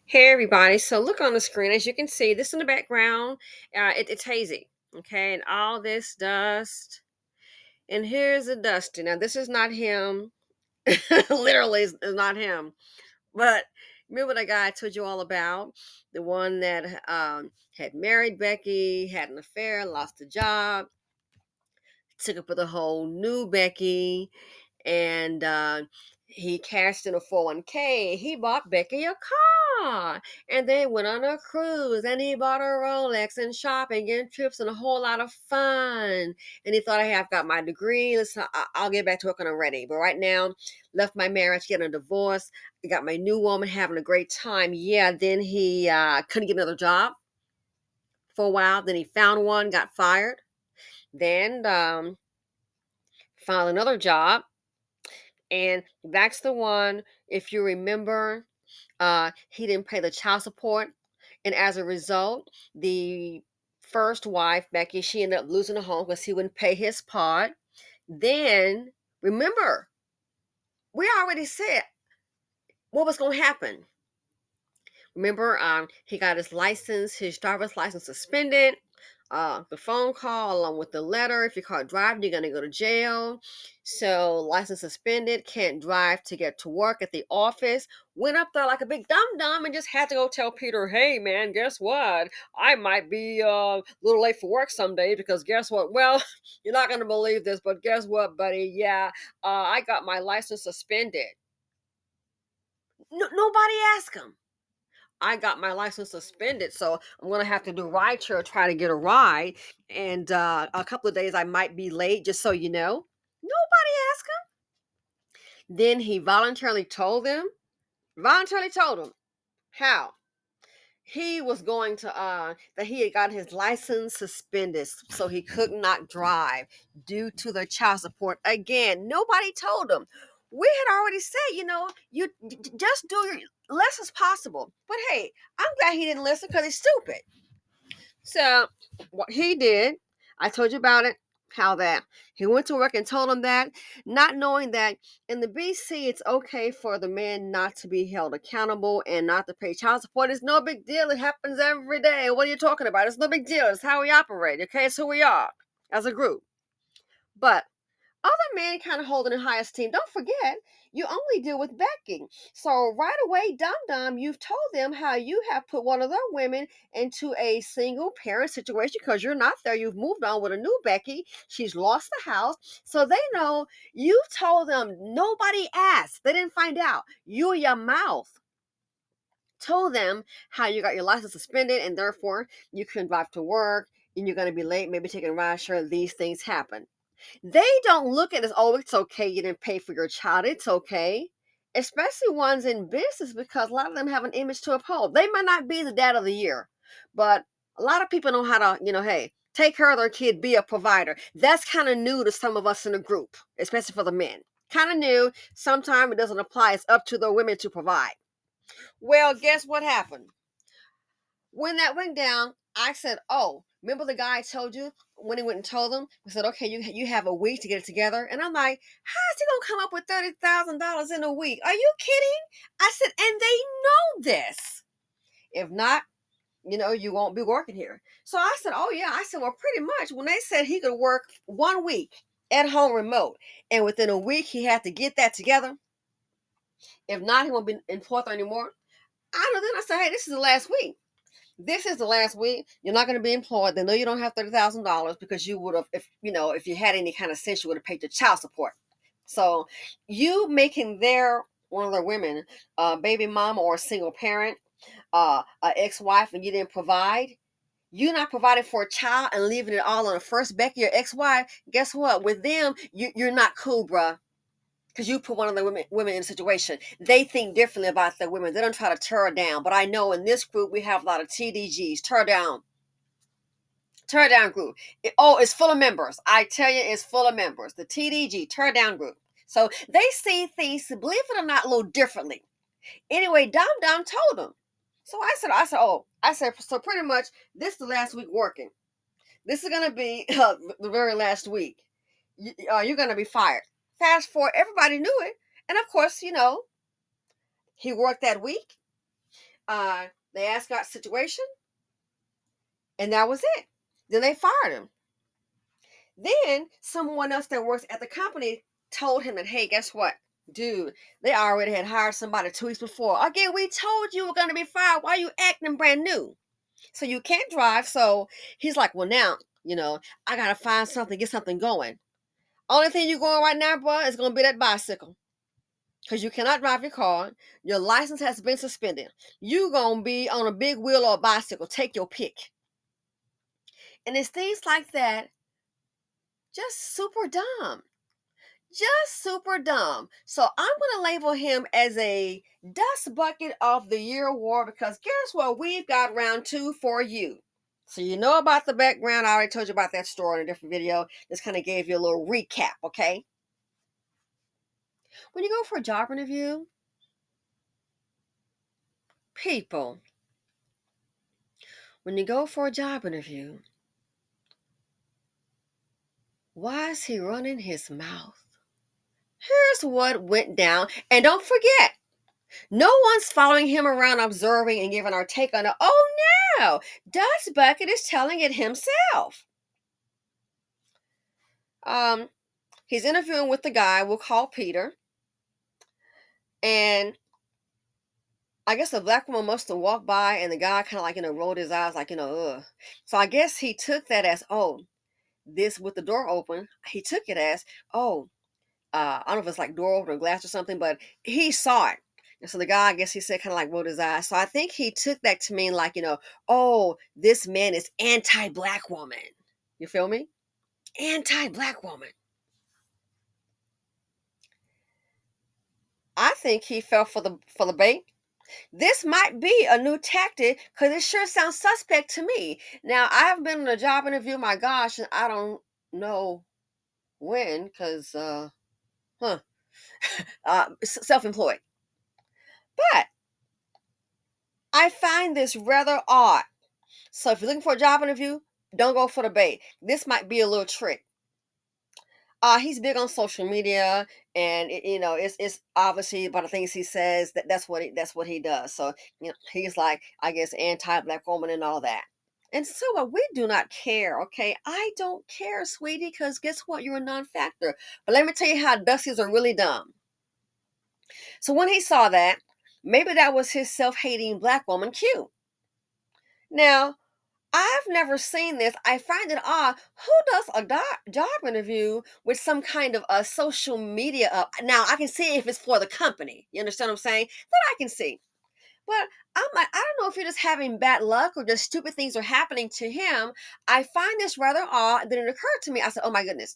Hey everybody, so look on the screen. As you can see, this in the background, it's hazy, okay, and all this dust. And here's the dusty. Now, this is not him. Literally, is not him. But remember the guy I told you all about? The one that had married Becky, had an affair, lost a job, took up with a whole new Becky, and he cashed in a 401k. He bought Becky a car, and they went on a cruise, and he bought a Rolex and shopping and trips and a whole lot of fun. And he thought, hey, I've got my degree. Listen, I'll get back to work when I'm ready. But right now, left my marriage, getting a divorce. I got my new woman, having a great time. Yeah, then he couldn't get another job for a while. Then he found one, got fired. Then found another job, and that's the one, if you remember, he didn't pay the child support, and as a result, the first wife, Becky, she ended up losing the home because he wouldn't pay his part. Then, remember, we already said what was going to happen. Remember, he got his driver's license suspended. The phone call along with the letter. If you're caught driving, you're gonna go to jail. So license suspended, can't drive to get to work at the office. Went up there like a big dum dum and just had to go tell Peter, "Hey man, guess what? I might be a little late for work someday because guess what? Well, you're not gonna believe this, but guess what, buddy? Yeah, I got my license suspended. Nobody asked him. I got my license suspended, so I'm gonna have to do rideshare, try to get a ride, and a couple of days I might be late. Just so you know, nobody asked him. Then he voluntarily told them how he was going to that he had gotten his license suspended, so he could not drive due to the child support. Again, nobody told him. We had already said, you just do your less as possible. But hey, I'm glad he didn't listen because he's stupid. So what he did, I told you about it, how that he went to work and told him that, not knowing that in the BC it's okay for the man not to be held accountable and not to pay child support. It's no big deal. It happens every day. What are you talking about? It's no big deal. It's how we operate. Okay, it's who we are as a group. But other men kind of hold it in high esteem. Don't forget, you only deal with Becky. So right away, Dum Dum, you've told them how you have put one of their women into a single parent situation because you're not there. You've moved on with a new Becky. She's lost the house. So they know you told them nobody asked. They didn't find out. You, your mouth, told them how you got your license suspended and therefore you couldn't drive to work and you're going to be late, maybe taking a ride share. These things happen. They don't look at it as, oh, it's okay, you didn't pay for your child. It's okay. Especially ones in business because a lot of them have an image to uphold. They might not be the dad of the year, but a lot of people know how to, hey, take care of their kid, be a provider. That's kind of new to some of us in the group, especially for the men. Kind of new. Sometimes it doesn't apply. It's up to the women to provide. Well, guess what happened? When that went down, I said, "Oh, remember the guy I told you when he went and told them?" We said, "Okay, you have a week to get it together." And I'm like, "How is he gonna come up with $30,000 in a week? Are you kidding?" I said, "And they know this. If not, you won't be working here." So I said, "Oh yeah." I said, "Well, pretty much when they said he could work 1 week at home remote, and within a week he had to get that together. If not, he won't be employed anymore." I know. Then I said, "Hey, this is the last week. This is the last week. You're not going to be employed. They know you don't have $30,000 because you would have, if you had any kind of sense, you would have paid your child support. So you making one of their women, baby mama or a single parent, an ex-wife, and you didn't provide. You not providing for a child and leaving it all on the first Becky, your ex-wife. Guess what? With them, you're not cool, bruh, because you put one of the women in a situation. They think differently about their women. They don't try to tear her down. But I know in this group we have a lot of TDGs, tear down group. It's full of members. I tell you, it's full of members. The TDG, tear down group. So they see things, believe it or not, a little differently. Anyway, Dom Dom told them. So I said, so pretty much this is the last week working. This is gonna be the very last week. You're gonna be fired. Fast forward, everybody knew it, and of course, he worked that week. They asked about the situation, and that was it. Then they fired him. Then someone else that works at the company told him that, hey, guess what? Dude, they already had hired somebody 2 weeks before. Again, we told you we're going to be fired. Why are you acting brand new? So you can't drive. So he's like, well, now, I got to find something, get something going. Only thing you're going right now, bro, is going to be that bicycle. Because you cannot drive your car. Your license has been suspended. You're going to be on a big wheel or a bicycle. Take your pick. And it's things like that, just super dumb. Just super dumb. So I'm going to label him as a Dust Bucket of the Year award, because guess what? We've got round 2 for you. So you know about the background. I already told you about that story in a different video. Just kind of gave you a little recap, okay? When you go for a job interview, people, when you go for a job interview, why is he running his mouth? Here's what went down. And don't forget, no one's following him around observing and giving our take on it. Oh no, Dust Bucket is telling it himself. He's interviewing with the guy we'll call Peter. And I guess the black woman must have walked by, and the guy kind of like, rolled his eyes like, ugh. So I guess he took that as, oh, this with the door open. He took it as, oh, I don't know if it's like door open or glass or something, but he saw it. And so the guy, I guess he said, kind of like rolled his eyes. So I think he took that to mean like, oh, this man is anti-black woman. You feel me? Anti-black woman. I think he fell for the bait. This might be a new tactic, because it sure sounds suspect to me. Now, I have been in a job interview, my gosh, and I don't know when, because, self-employed. But I find this rather odd. So if you're looking for a job interview, don't go for the bait. This might be a little trick. He's big on social media, and it's obviously by the things he says that's what he does. So he's like, I guess, anti-black woman and all that. And so what, we do not care, okay? I don't care, sweetie, because guess what? You're a non-factor. But let me tell you how Dusty's are really dumb. So when he saw that, maybe that was his self-hating black woman cue. Now, I've never seen this. I find it odd. Who does a job interview with some kind of a social media up? Now, I can see if it's for the company. You understand what I'm saying? That I can see. But I'm like, I don't know if you're just having bad luck or just stupid things are happening to him. I find this rather odd. Then it occurred to me. I said, oh my goodness.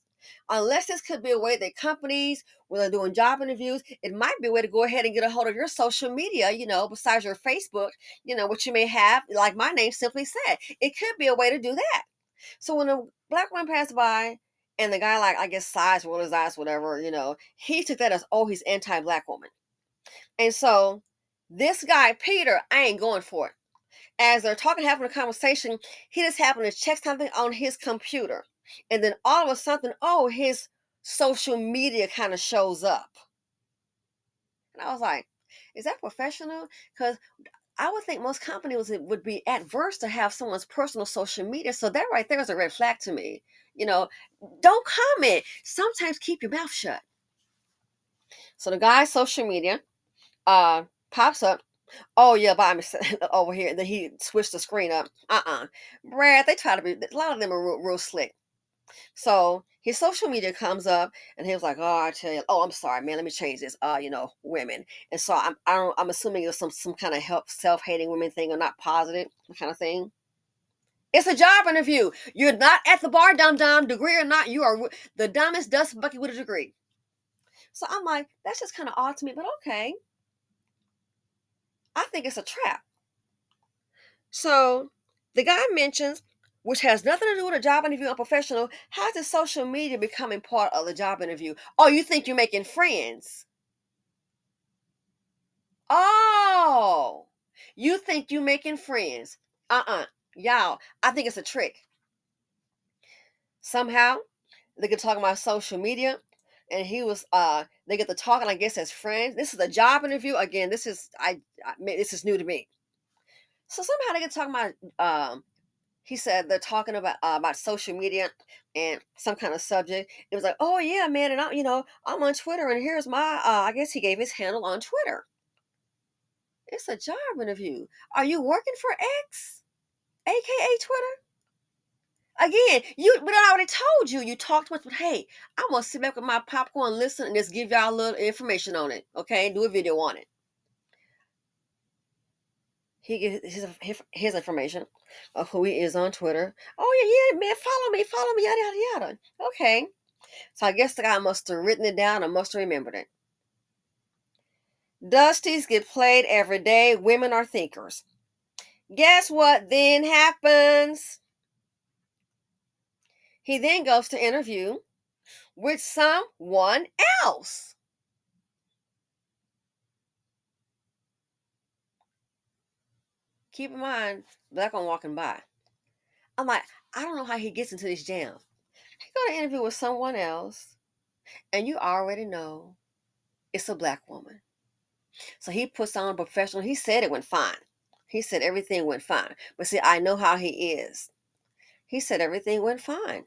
Unless this could be a way that companies, when they're doing job interviews, it might be a way to go ahead and get a hold of your social media, besides your Facebook, what you may have. Like my name simply said, it could be a way to do that. So when a black woman passed by and the guy, like, I guess, sighs, rolled his eyes, whatever, he took that as, oh, he's anti-black woman. And so this guy, Peter, I ain't going for it. As they're talking, having a conversation, he just happened to check something on his computer. And then all of a sudden, oh, his social media kind of shows up. And I was like, is that professional? Because I would think most companies would be adverse to have someone's personal social media. So that right there is a red flag to me. Don't comment. Sometimes keep your mouth shut. So the guy's social media pops up. Oh yeah, by mistake over here. Then he switched the screen up. Brad, they try to be. A lot of them are real slick. So his social media comes up, and he was like, "Oh, I tell you, oh, I'm sorry, man. Let me change this. Women." And so I'm assuming it's some kind of self-hating women thing, or not positive kind of thing. It's a job interview. You're not at the bar, dum-dum. Degree or not, you are the dumbest dust bucket with a degree. So I'm like, that's just kind of odd to me, but okay. I think it's a trap. So the guy mentions, which has nothing to do with a job interview or professional, how is social media becoming part of the job interview? Oh, you think you're making friends? Oh, you think you're making friends? Y'all, I think it's a trick. Somehow they get talking about social media, and they get to talking, I guess, as friends. This is a job interview. Again, this is this is new to me. So somehow they get talking he said they're talking about social media and some kind of subject. It was like, oh yeah, man, and I'm on Twitter, and here's my I guess he gave his handle on Twitter. It's a job interview. Are you working for X, aka Twitter? Again, but I already told you. You talked much, but hey, I'm gonna sit back with my popcorn, listen, and just give y'all a little information on it. Okay, do a video on it. He gives his information of who he is on Twitter. Oh yeah, man, follow me, yada yada yada. Okay, so I guess the guy must have written it down or must have remembered it. Dusties get played every day. Women are thinkers. Guess what then happens? He then goes to interview with someone else. Keep in mind, black one walking by. I'm like, I don't know how he gets into this jam. He got to interview with someone else, and you already know it's a black woman. So he puts on professional. He said it went fine. He said everything went fine. But see, I know how he is. He said everything went fine.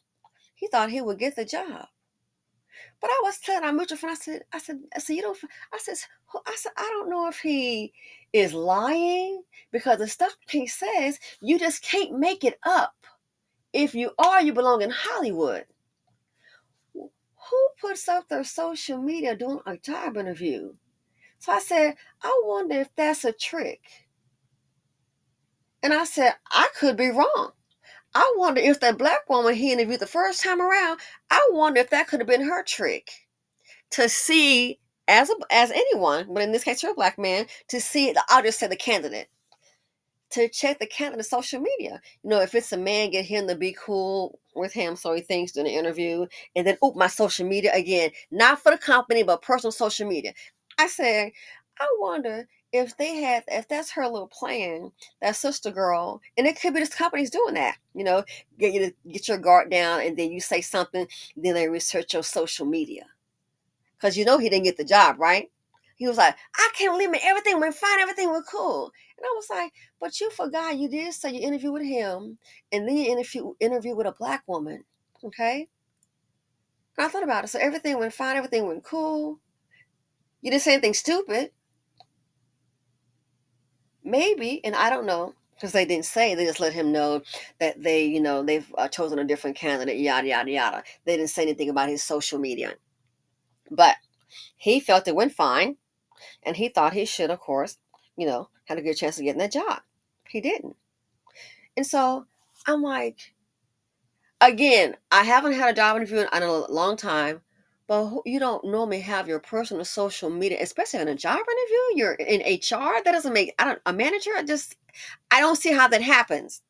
He thought he would get the job. But I was telling our mutual friend, I said, you don't, I don't know if he is lying because the stuff he says, you just can't make it up. If you are, you belong in Hollywood. Who puts up their social media doing a job interview? So I said, I wonder if that's a trick. And I said, I could be wrong. I wonder if that black woman he interviewed the first time around, I wonder if that could have been her trick to see as anyone, but in this case, you're a black man, to see I'll just say the candidate. To check the candidate's social media. If it's a man, get him to be cool with him so he thinks during the interview. And then, my social media again, not for the company, but personal social media. I said, I wonder if that's her little plan, that sister girl, and it could be this company's doing that, get you to get your guard down and then you say something, then they research your social media. Because he didn't get the job, right? He was like, I can't believe it. Everything went fine. Everything went cool. And I was like, but you forgot you did say you interviewed with him. And then you interview with a black woman. Okay? And I thought about it. So everything went fine. Everything went cool. You didn't say anything stupid. Maybe, and I don't know, because they didn't say. They just let him know that they've chosen a different candidate, yada, yada, yada. They didn't say anything about his social media. But he felt it went fine. And he thought he should, of course, had a good chance of getting that job. He didn't. And so I'm like, again, I haven't had a job interview in a long time, but you don't normally have your personal social media, especially in a job interview. You're in HR. That doesn't make, a manager. I don't see how that happens.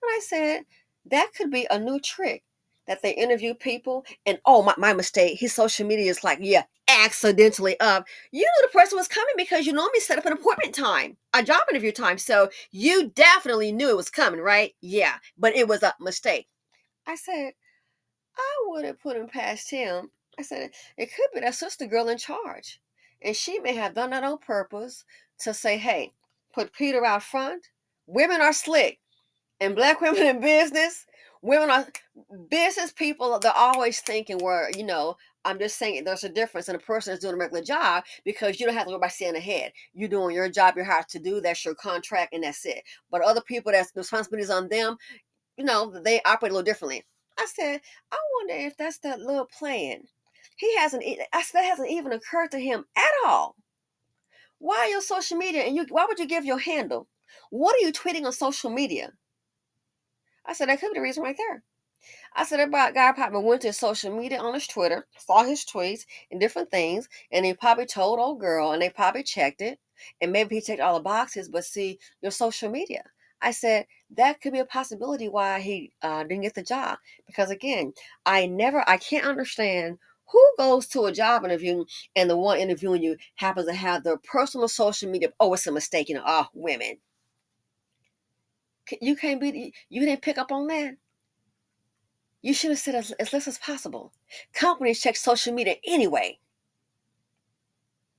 And I said, that could be a new trick that they interview people and my mistake. His social media is like, yeah, accidentally up. You knew the person was coming because you normally set up an appointment time, a job interview time. So you definitely knew it was coming, right? Yeah, but it was a mistake. I said, I would have put him past him. I said, it could be that sister girl in charge. And she may have done that on purpose to say, hey, put Peter out front. Women are slick. And black women in business, women are business people. They're always thinking where, I'm just saying there's a difference in a person that's doing a regular job because you don't have to go by staying ahead. You're doing your job, you're hired to do. That's your contract and that's it. But other people, that's the responsibilities on them, they operate a little differently. I said, I wonder if that's that little plan. That hasn't even occurred to him at all. Why your social media why would you give your handle? What are you tweeting on social media? I said, that could be the reason right there. I said, that guy probably went to social media on his Twitter, saw his tweets and different things, and he probably told old girl, and they probably checked it, and maybe he checked all the boxes, but see, your social media. I said, that could be a possibility why he didn't get the job. Because again, I can't understand who goes to a job interview and the one interviewing you happens to have their personal social media. Oh, it's a mistake, women. You didn't pick up on that. You should have said as less as possible. Companies check social media anyway.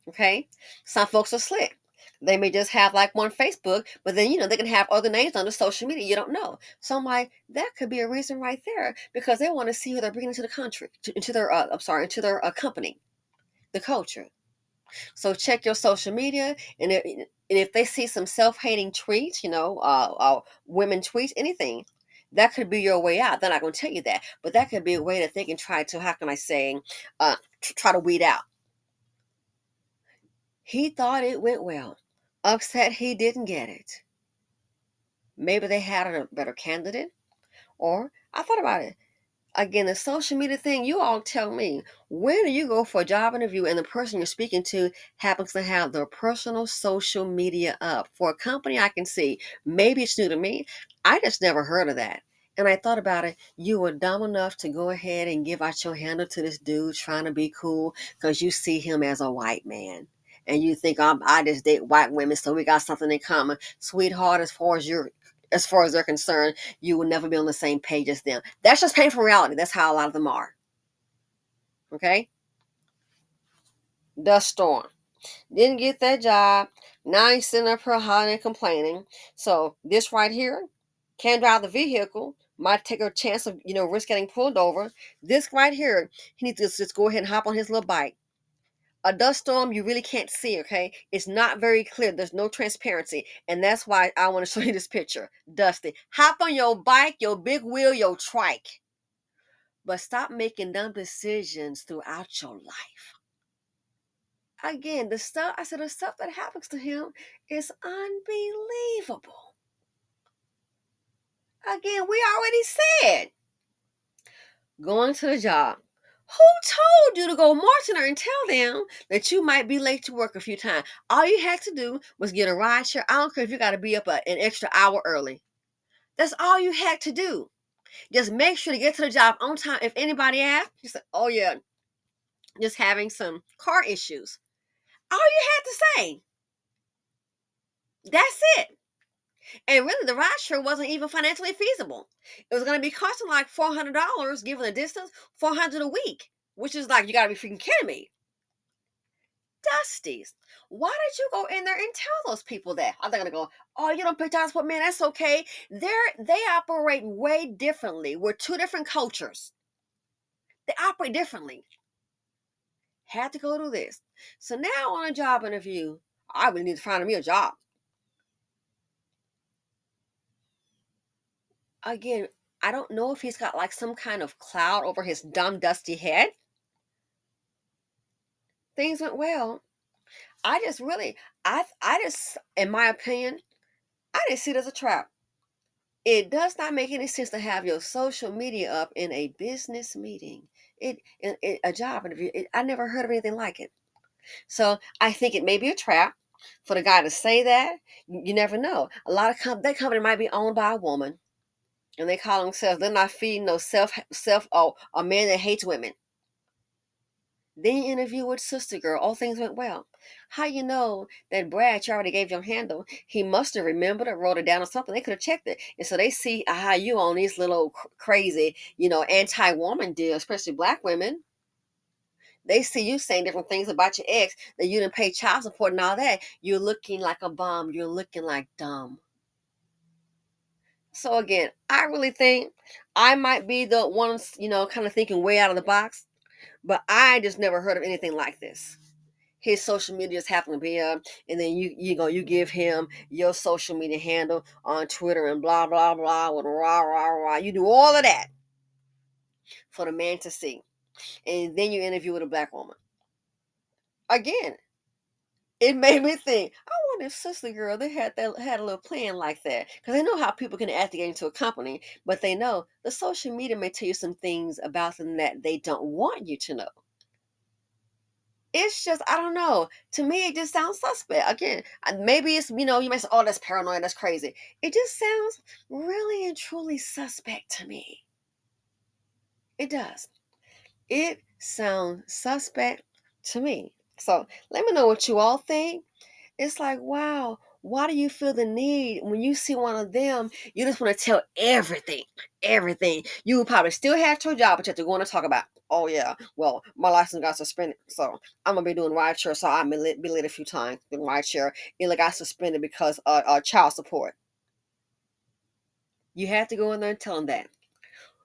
Okay? Some folks are slick. They may just have like one Facebook, but then they can have other names on the social media. You don't know. So I'm like, that could be a reason right there because they want to see who they're bringing into the country, into their I'm sorry, into their company, the culture. So check your social media, and if they see some self-hating tweets, women tweets, anything, that could be your way out. They're not going to tell you that, but that could be a way that they can try to, how can I say, try to weed out. He thought it went well. Upset he didn't get it. Maybe they had a better candidate, or I thought about it. Again, the social media thing, you all tell me, when do you go for a job interview and the person you're speaking to happens to have their personal social media up? For a company, I can see, maybe it's new to me. I just never heard of that. And I thought about it. You were dumb enough to go ahead and give out your handle to this dude trying to be cool because you see him as a white man. And you think I just date white women, so we got something in common. Sweetheart, as far as they're concerned, you will never be on the same page as them. That's just painful reality. That's how a lot of them are. Okay? Dust storm. Didn't get that job. Now he's sitting up here hollering and complaining. So this right here, can't drive the vehicle. Might take a chance of, risk getting pulled over. This right here, he needs to just go ahead and hop on his little bike. A dust storm, you really can't see, okay? It's not very clear. There's no transparency. And that's why I want to show you this picture. Dusty. Hop on your bike, your big wheel, your trike. But stop making dumb decisions throughout your life. Again, the stuff that happens to him is unbelievable. Again, we already said going to the job. Who told you to go marching there and tell them that you might be late to work a few times? All you had to do was get a ride share. I don't care if you got to be up an extra hour early. That's all you had to do. Just make sure to get to the job on time. If anybody asks, you say, oh yeah, just having some car issues. All you had to say. That's it. And really, the ride share wasn't even financially feasible. It was going to be costing like $400, given the distance, $400 a week, which is like, you got to be freaking kidding me. Dusties, why did you go in there and tell those people that? Are they going to go, oh, you don't pay child support, man, that's okay. They operate way differently. We're two different cultures. They operate differently. Had to go do this. So now on a job interview, I really need to find me a job. Again, I don't know if he's got like some kind of cloud over his dumb, dusty head. Things went well. I just really, I just, in my opinion, I didn't see it as a trap. It does not make any sense to have your social media up in a business meeting. A job interview. I never heard of anything like it. So I think it may be a trap for the guy to say that. You never know. A lot of that company might be owned by a woman, and they call themselves. They're not feeding no self a man that hates women. Then you interview with Sister Girl. All things went well. How you know that Brad, you already gave your handle? He must have remembered or wrote it down or something. They could have checked it. And so they see how you on these little crazy, anti-woman deals, especially black women. They see you saying different things about your ex, that you didn't pay child support and all that. You're looking like a bum. You're looking like dumb. So again, I really think I might be the ones, kind of thinking way out of the box. But I just never heard of anything like this. His social media just happen to be up, and then you give him your social media handle on Twitter and blah blah blah with rah rah rah. You do all of that for the man to see, and then you interview with a black woman. Again, it made me think. I wonder if Sister Girl they had a little plan like that, because they know how people can act to get into a company, but they know the social media may tell you some things about them that they don't want you to know. It's just, I don't know. To me, it just sounds suspect. Again, maybe it's, you might say, oh, that's paranoid, that's crazy. It just sounds really and truly suspect to me. It does. It sounds suspect to me. So let me know what you all think. It's like, wow, Why do you feel the need when you see one of them? You just want to tell everything, everything. You probably still have your job, but you have to go on and talk about. Oh yeah, well my license got suspended, so I'm gonna be doing rideshare. So I may be late a few times doing rideshare. It got suspended because child support. You have to go in there and tell them that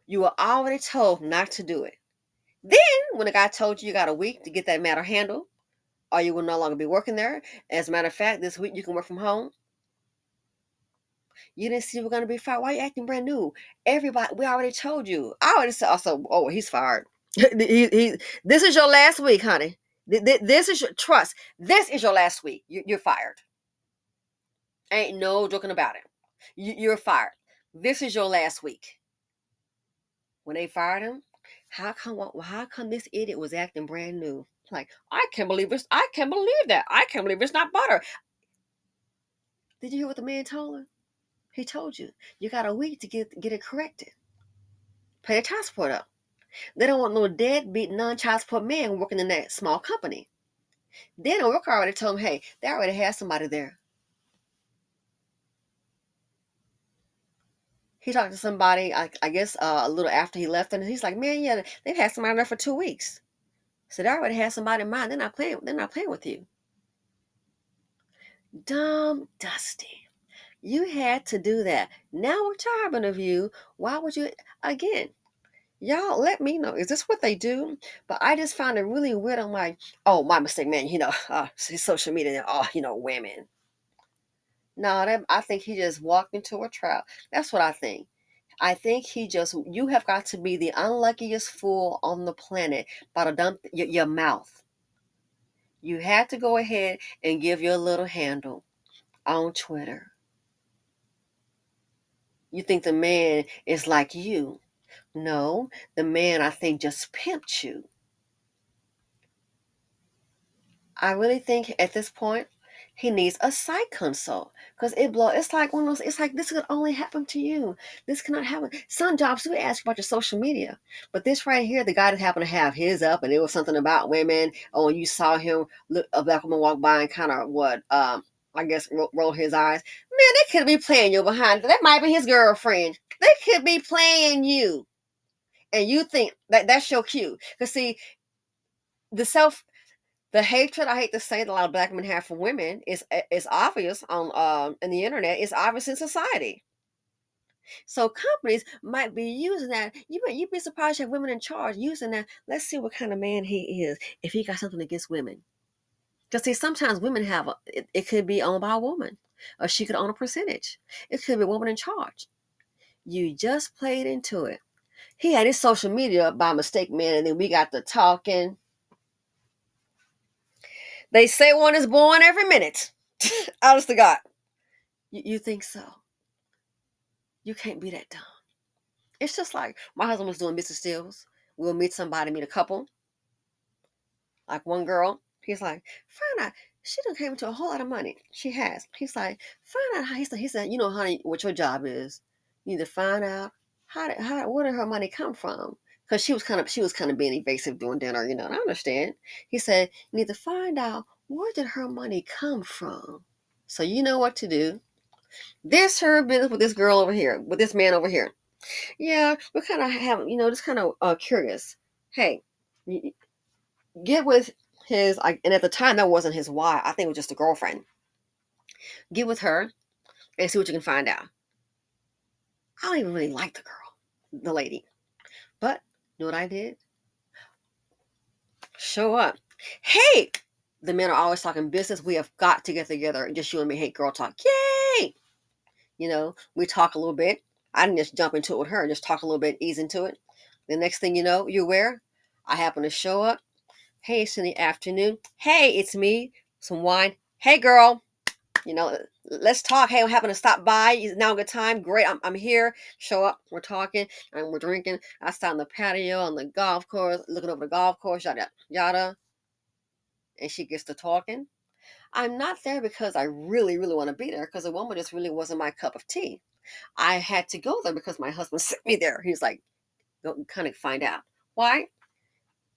you were already told not to do it. Then when the guy told you you got a week to get that matter handled, or you will no longer be working there. As a matter of fact, this week you can work from home. You didn't see you were going to be fired. Why are you acting brand new? Everybody, we already told you. I already said, also, oh, he's fired. This is your last week, honey. This is your trust. This is your last week. You're fired. Ain't no joking about it. You're fired. This is your last week. When they fired him, how come this idiot was acting brand new? Like, I can't believe this. I can't believe that. I can't believe it's not butter. Did you hear what the man told her? He told you you got a week to get it corrected. Pay the child support up. They don't want no deadbeat non-child support man working in that small company. Then the worker already told him, hey, they already had somebody there. He talked to somebody, I guess, a little after he left, and he's like, man, yeah, they've had somebody there for 2 weeks. So they already had somebody in mind. They're not playing. They're not playing with you. Dumb, dusty. You had to do that. Now we're tired of you. Why would you? Again, y'all let me know. Is this what they do? But I just found it really weird. I'm like, oh, my mistake, man. Social media. Oh, women. No, I think he just walked into a trap. That's what I think. I think you have got to be the unluckiest fool on the planet by the dump your mouth. You had to go ahead and give your little handle on Twitter. You think the man is like you. No, the man, I think, just pimped you. I really think at this point he needs a psych consult because it's like one of those. It's like this could only happen to you. This cannot happen. Some jobs do ask about your social media, but this right here, the guy that happened to have his up, and it was something about women. Oh, and you saw him look a black woman walk by and kind of I guess roll his eyes. Man, they could be playing you behind. That might be his girlfriend. They could be playing you, and you think that that's your cue. Because see, the self the hatred, I hate to say it, a lot of black men have for women is obvious on in the internet. It's obvious in society. So companies might be using that. You'd be surprised you have women in charge using that. Let's see what kind of man he is if he got something against women. Because see, sometimes women have it could be owned by a woman, or she could own a percentage. It could be a woman in charge. You just played into it. He had his social media up by mistake, man, and then we got to talking. They say one is born every minute. Honest to God. You think so? You can't be that dumb. It's just like my husband was doing business deals. We'll meet a couple. Like one girl, he's like, find out. She done came into a whole lot of money. She has. He's like, find out how. He said, honey, what your job is. You need to find out where did her money come from? Because she was kind of being evasive doing dinner, and I understand. He said, you need to find out where did her money come from. So you know what to do. This her business with this girl over here, with this man over here. Yeah, we're kind of just kind of curious. Hey, get with and at the time that wasn't his wife. I think it was just a girlfriend. Get with her and see what you can find out. I don't even really like the girl, the lady. But you know what I did? Show up. Hey, the men are always talking business. We have got to get together. Just you and me. Hey, girl talk. Yay! We talk a little bit. I didn't just jump into it with her. Just talk a little bit, ease into it. The next thing you know, you're where? I happen to show up. Hey, it's in the afternoon. Hey, it's me. Some wine. Hey, girl. Let's talk. Hey, I happen to stop by. Is now a good time? Great. I'm here. Show up. We're talking and we're drinking. I sat on the patio on the golf course, looking over the golf course, yada, yada. And she gets to talking. I'm not there because I really, really want to be there because the woman just really wasn't my cup of tea. I had to go there because my husband sent me there. He's like, go kind of find out. Why?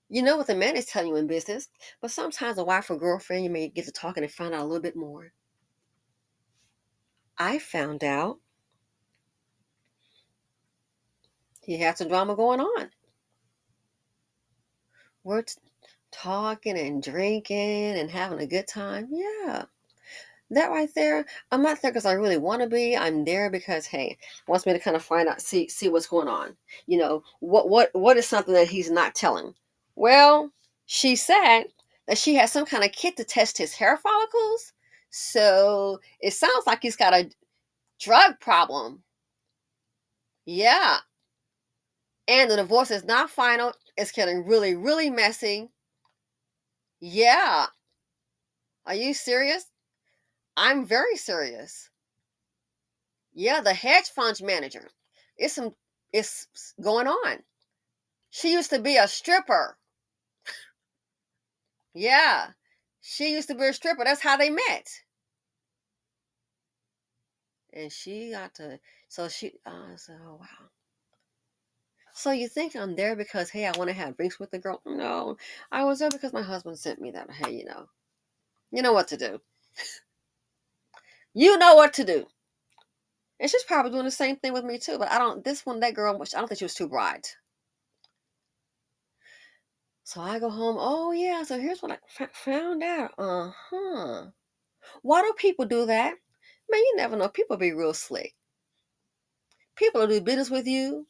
You know what the man is telling you in business, but sometimes a wife or girlfriend, you may get to talking and find out a little bit more. I found out he had some drama going on. We're talking and drinking and having a good time. Yeah. That right there, I'm not there because I really want to be. I'm there because hey, wants me to kind of find out, see what's going on. What is something that he's not telling? Well, she said that she has some kind of kit to test his hair follicles. So it sounds like he's got a drug problem. Yeah. And the divorce is not final. It's getting really, really messy. Yeah. Are you serious? I'm very serious. Yeah, the hedge funds manager. It's some it's going on. She used to be a stripper. Yeah. She used to be a stripper. That's how they met. And she got to oh wow. So you think I'm there because hey, I want to have drinks with the girl? No. I was there because my husband sent me that. Hey, you know what to do. You know what to do. And she's probably doing the same thing with me too. But that girl, I don't think she was too bright. So I go home. Oh yeah. So here's what I found out. Why do people do that? Man, you never know. People be real slick. People will do business with you.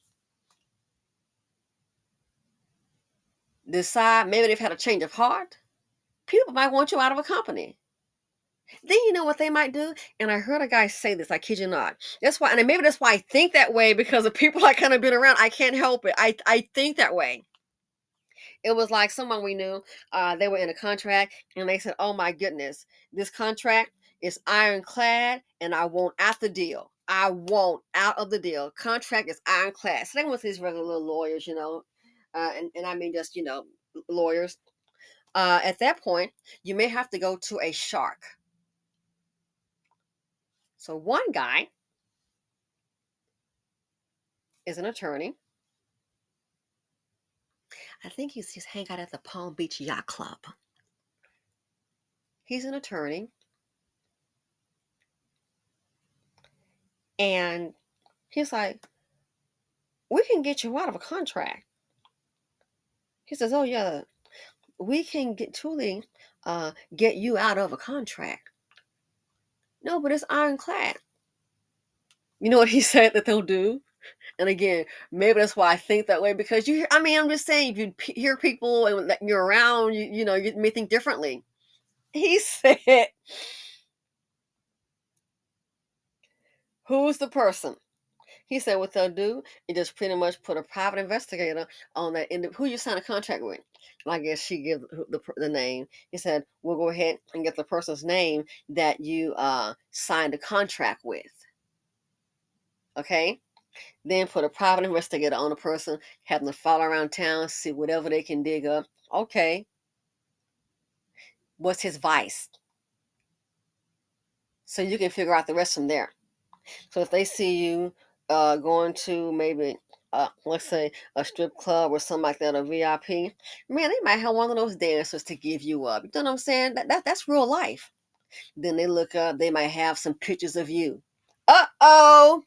Decide maybe they've had a change of heart. People might want you out of a company. Then you know what they might do? And I heard a guy say this, I kid you not. That's why, and maybe that's why I think that way because of people I kind of been around. I can't help it. I think that way. It was like someone we knew, they were in a contract and they said, oh my goodness, this contract is ironclad and I want out the deal. I want out of the deal. Contract is ironclad. So they went to these regular little lawyers, and I mean just, lawyers. At that point, you may have to go to a shark. So one guy is an attorney. I think he's just hang out at the Palm Beach Yacht Club. He's an attorney. And he's like, we can get you out of a contract. He says, oh yeah, we can truly get you out of a contract. No, but it's ironclad. You know what he said that they'll do? And again, maybe that's why I think that way because I'm just saying, if you hear people and that you're around, you may think differently. He said, who's the person? He said what they'll do is just pretty much put a private investigator on that. And who you sign a contract with? I guess she gave the name. He said, we'll go ahead and get the person's name that you signed a contract with. Okay? Then put a private investigator on the person, have them follow around town, see whatever they can dig up. Okay. What's his vice? So you can figure out the rest from there. So if they see you going to maybe, let's say, a strip club or something like that, a VIP, man, they might have one of those dancers to give you up. You know what I'm saying? That's real life. Then they look up, they might have some pictures of you. Uh-oh.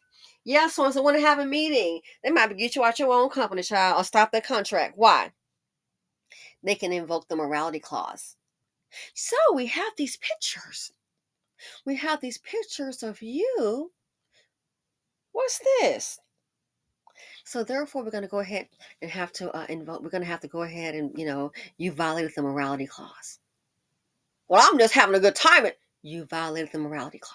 Yeah, so want to have a meeting. They might get you out your own company, child, or stop that contract. Why? They can invoke the morality clause. So we have these pictures. We have these pictures of you. What's this? So therefore, we're going to go ahead and have to invoke. We're going to have to go ahead and you violated the morality clause. Well, I'm just having a good time. You violated the morality clause.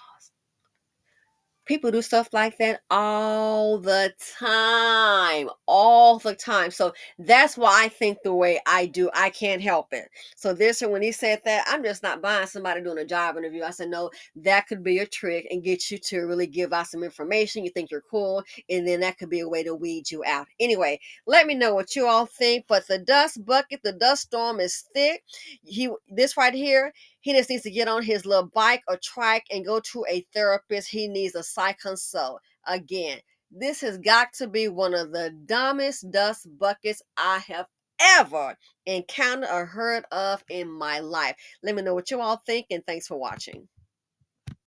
People do stuff like that all the time. All the time. So that's why I think the way I do. I can't help it. So when he said that, I'm just not buying somebody doing a job interview. I said, no, that could be a trick and get you to really give out some information. You think you're cool. And then that could be a way to weed you out. Anyway, let me know what you all think. But the dust bucket, the dust storm is thick. This right here, he just needs to get on his little bike or trike and go to a therapist. He needs a psych consult. Again, this has got to be one of the dumbest dust buckets I have ever encountered or heard of in my life. Let me know what you all think, and thanks for watching.